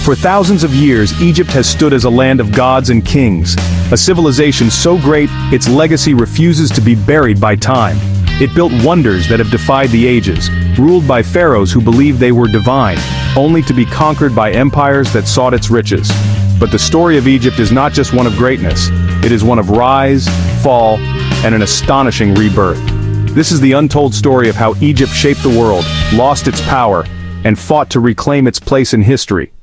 For thousands of years, Egypt has stood as a land of gods and kings, a civilization so great, its legacy refuses to be buried by time. It built wonders that have defied the ages, ruled by pharaohs who believed they were divine, only to be conquered by empires that sought its riches. But the story of Egypt is not just one of greatness, it is one of rise, fall, and an astonishing rebirth. This is the untold story of how Egypt shaped the world, lost its power, and fought to reclaim its place in history.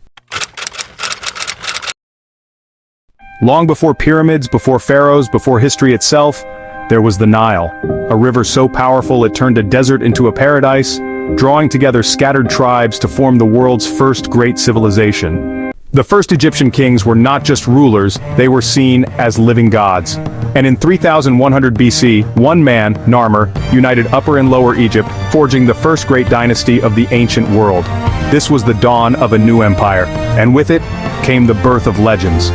Long before pyramids, before pharaohs, before history itself, there was the Nile, a river so powerful it turned a desert into a paradise, drawing together scattered tribes to form the world's first great civilization. The first Egyptian kings were not just rulers, they were seen as living gods. And in 3100 BC, one man, Narmer, united Upper and Lower Egypt, forging the first great dynasty of the ancient world. This was the dawn of a new empire, and with it came the birth of legends.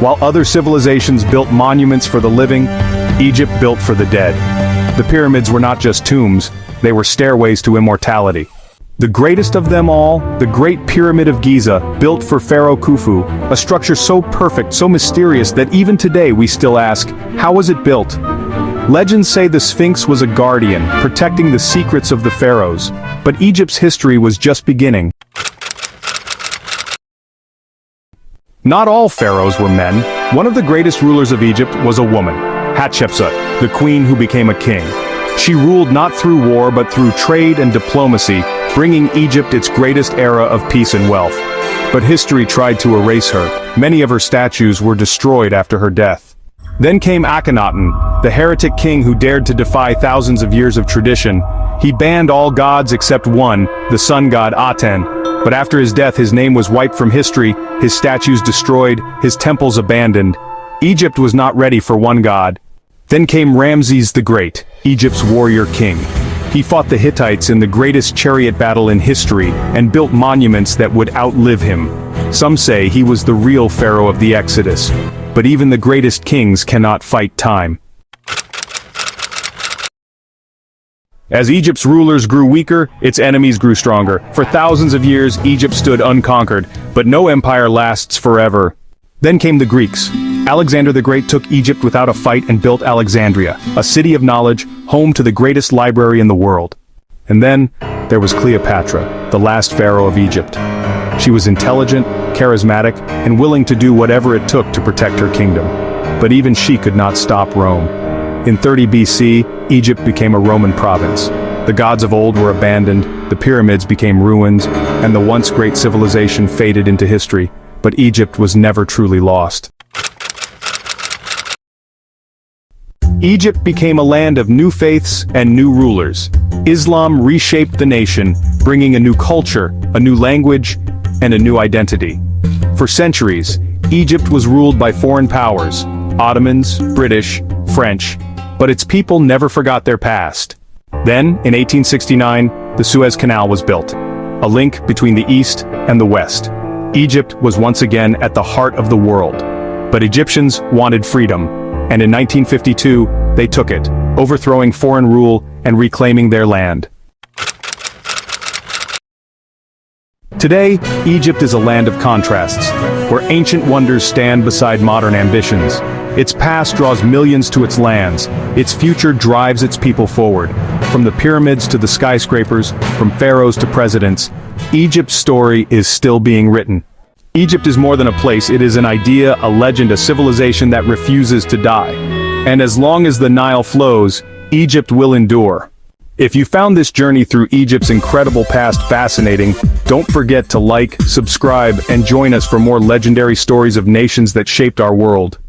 While other civilizations built monuments for the living, Egypt built for the dead. The pyramids were not just tombs, they were stairways to immortality. The greatest of them all, the Great Pyramid of Giza, built for Pharaoh Khufu, a structure so perfect, so mysterious that even today we still ask, how was it built? Legends say the Sphinx was a guardian, protecting the secrets of the pharaohs, but Egypt's history was just beginning. Not all pharaohs were men. One of the greatest rulers of Egypt was a woman, Hatshepsut, the queen who became a king. She ruled not through war but through trade and diplomacy, bringing Egypt its greatest era of peace and wealth. But history tried to erase her. Many of her statues were destroyed after her death. Then came Akhenaten, the heretic king who dared to defy thousands of years of tradition. He banned all gods except one, the sun god Aten. But after his death his name was wiped from history, his statues destroyed, his temples abandoned. Egypt was not ready for one god. Then came Ramses the Great, Egypt's warrior king. He fought the Hittites in the greatest chariot battle in history and built monuments that would outlive him. Some say he was the real pharaoh of the Exodus. But even the greatest kings cannot fight time. As Egypt's rulers grew weaker, its enemies grew stronger. For thousands of years, Egypt stood unconquered, but no empire lasts forever. Then came the Greeks. Alexander the Great took Egypt without a fight and built Alexandria, a city of knowledge, home to the greatest library in the world. And then, there was Cleopatra, the last pharaoh of Egypt. She was intelligent, charismatic, and willing to do whatever it took to protect her kingdom. But even she could not stop Rome. In 30 BC, Egypt became a Roman province. The gods of old were abandoned, the pyramids became ruins, and the once great civilization faded into history. But Egypt was never truly lost. Egypt became a land of new faiths and new rulers. Islam reshaped the nation, bringing a new culture, a new language, and a new identity. For centuries, Egypt was ruled by foreign powers, Ottomans, British, French, but its people never forgot their past. Then, in 1869, the Suez Canal was built, a link between the East and the West. Egypt was once again at the heart of the world. But Egyptians wanted freedom, and in 1952, they took it, overthrowing foreign rule and reclaiming their land. Today, Egypt is a land of contrasts, where ancient wonders stand beside modern ambitions. Its past draws millions to its lands, its future drives its people forward. From the pyramids to the skyscrapers, from pharaohs to presidents, Egypt's story is still being written. Egypt is more than a place, it is an idea, a legend, a civilization that refuses to die. And as long as the Nile flows, Egypt will endure. If you found this journey through Egypt's incredible past fascinating, don't forget to like, subscribe, and join us for more legendary stories of nations that shaped our world.